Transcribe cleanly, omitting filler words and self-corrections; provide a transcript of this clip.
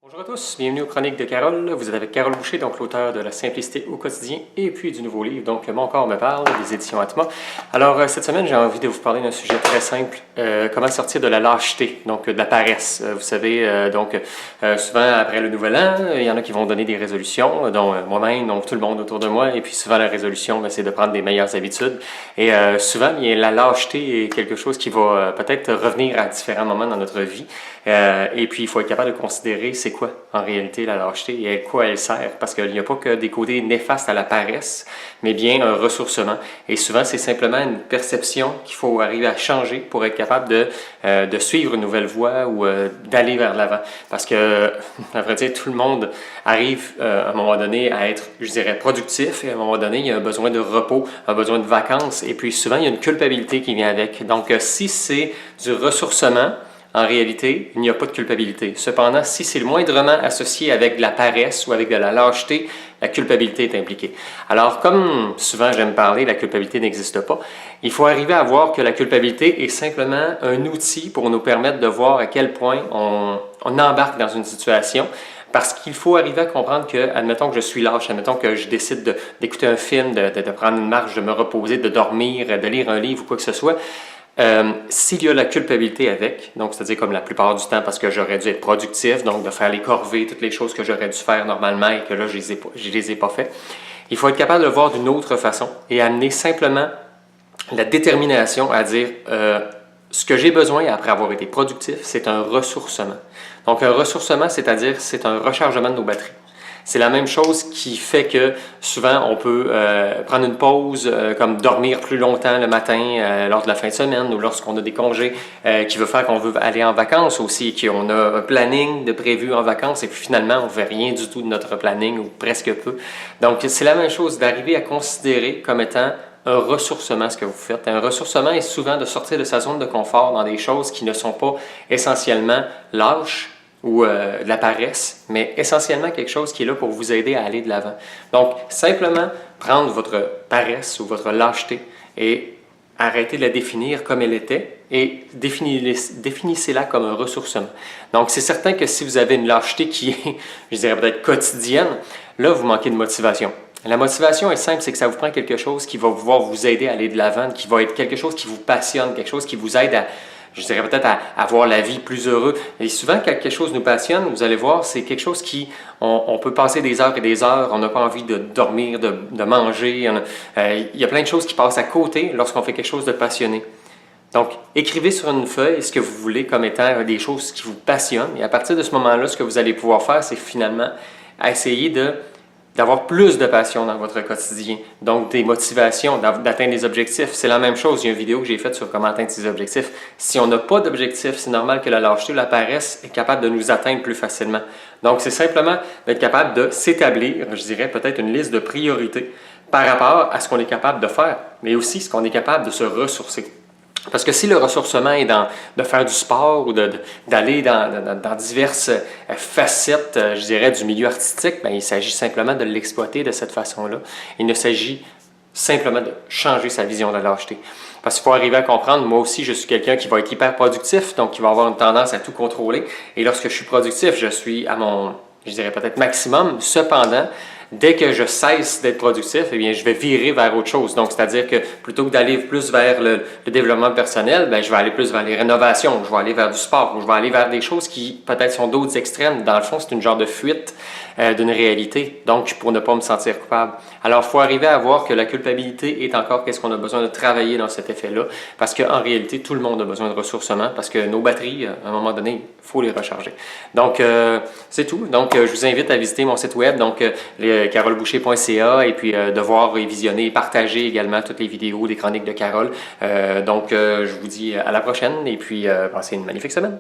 Bonjour à tous, bienvenue aux Chroniques de Carole. Vous êtes avec Carole Boucher, donc l'auteur de La simplicité au quotidien et puis du nouveau livre, donc Mon corps me parle, des éditions Atma. Alors cette semaine, j'ai envie de vous parler d'un sujet très simple, comment sortir de la lâcheté, donc de la paresse. Vous savez, souvent après le nouvel an, il y en a qui vont donner des résolutions, dont moi-même, donc tout le monde autour de moi, et puis souvent la résolution, c'est de prendre des meilleures habitudes. Et souvent, la lâcheté est quelque chose qui va peut-être revenir à différents moments dans notre vie. Et puis, il faut être capable de considérer c'est quoi en réalité la lâcheté et à quoi elle sert. Parce qu'il n'y a pas que des côtés néfastes à la paresse, mais bien un ressourcement. Et souvent, c'est simplement une perception qu'il faut arriver à changer pour être capable de suivre une nouvelle voie ou d'aller vers l'avant. Parce que, à vrai dire, tout le monde arrive à un moment donné à être, je dirais, productif. Et à un moment donné, il y a un besoin de repos, un besoin de vacances. Et puis souvent, il y a une culpabilité qui vient avec. Donc, si c'est du ressourcement, en réalité, il n'y a pas de culpabilité. Cependant, si c'est le moindrement associé avec de la paresse ou avec de la lâcheté, la culpabilité est impliquée. Alors, comme souvent j'aime parler, la culpabilité n'existe pas. Il faut arriver à voir que la culpabilité est simplement un outil pour nous permettre de voir à quel point on embarque dans une situation. Parce qu'il faut arriver à comprendre que, admettons que je suis lâche, admettons que je décide d'écouter un film, de prendre une marche, de me reposer, de dormir, de lire un livre ou quoi que ce soit, s'il y a la culpabilité avec, donc c'est-à-dire comme la plupart du temps parce que j'aurais dû être productif, donc de faire les corvées, toutes les choses que j'aurais dû faire normalement et que là je les ai pas fait, il faut être capable de le voir d'une autre façon et amener simplement la détermination à dire ce que j'ai besoin après avoir été productif, c'est un ressourcement. Donc un ressourcement, c'est-à-dire c'est un rechargement de nos batteries. C'est la même chose qui fait que souvent on peut prendre une pause, comme dormir plus longtemps le matin lors de la fin de semaine ou lorsqu'on a des congés qui veut faire qu'on veut aller en vacances aussi, qu'on a un planning de prévu en vacances et puis finalement on ne fait rien du tout de notre planning ou presque peu. Donc c'est la même chose d'arriver à considérer comme étant un ressourcement ce que vous faites. Un ressourcement est souvent de sortir de sa zone de confort dans des choses qui ne sont pas essentiellement lâches, ou de la paresse, mais essentiellement quelque chose qui est là pour vous aider à aller de l'avant. Donc, simplement prendre votre paresse ou votre lâcheté et arrêter de la définir comme elle était et définissez-la comme un ressourcement. Donc, c'est certain que si vous avez une lâcheté qui est, je dirais peut-être quotidienne, là, vous manquez de motivation. La motivation est simple, c'est que ça vous prend quelque chose qui va pouvoir vous aider à aller de l'avant, qui va être quelque chose qui vous passionne, quelque chose qui vous aide à, je dirais peut-être à avoir la vie plus heureux. Et souvent, quand quelque chose nous passionne, vous allez voir, c'est quelque chose qui, on peut passer des heures et des heures, on n'a pas envie de dormir, de manger. Il y a plein de choses qui passent à côté lorsqu'on fait quelque chose de passionné. Donc, écrivez sur une feuille ce que vous voulez comme étant des choses qui vous passionnent. Et à partir de ce moment-là, ce que vous allez pouvoir faire, c'est finalement essayer d'avoir plus de passion dans votre quotidien, donc des motivations, d'atteindre des objectifs. C'est la même chose, il y a une vidéo que j'ai faite sur comment atteindre ses objectifs. Si on n'a pas d'objectif, c'est normal que la lâcheté ou la paresse est capable de nous atteindre plus facilement. Donc c'est simplement d'être capable de s'établir, je dirais peut-être une liste de priorités par rapport à ce qu'on est capable de faire, mais aussi ce qu'on est capable de se ressourcer. Parce que si le ressourcement est de faire du sport ou d'aller dans diverses facettes, je dirais, du milieu artistique, il s'agit simplement de l'exploiter de cette façon-là. Il ne s'agit simplement de changer sa vision de la lâcheté. Parce qu'il faut arriver à comprendre, moi aussi, je suis quelqu'un qui va être hyper productif, donc qui va avoir une tendance à tout contrôler. Et lorsque je suis productif, je suis à mon, je dirais peut-être maximum. Cependant, dès que je cesse d'être productif, eh bien, je vais virer vers autre chose. Donc, c'est-à-dire que plutôt que d'aller plus vers le développement personnel, je vais aller plus vers les rénovations, je vais aller vers du sport, ou je vais aller vers des choses qui peut-être sont d'autres extrêmes. Dans le fond, c'est une genre de fuite d'une réalité, donc pour ne pas me sentir coupable. Alors, il faut arriver à voir que la culpabilité est encore qu'est-ce qu'on a besoin de travailler dans cet effet-là, parce qu'en réalité, tout le monde a besoin de ressourcement, parce que nos batteries, à un moment donné, il faut les recharger. Donc, c'est tout. Donc, je vous invite à visiter mon site web, donc caroleboucher.ca, et puis de voir et visionner et partager également toutes les vidéos des chroniques de Carole. Je vous dis à la prochaine, et puis passez une magnifique semaine.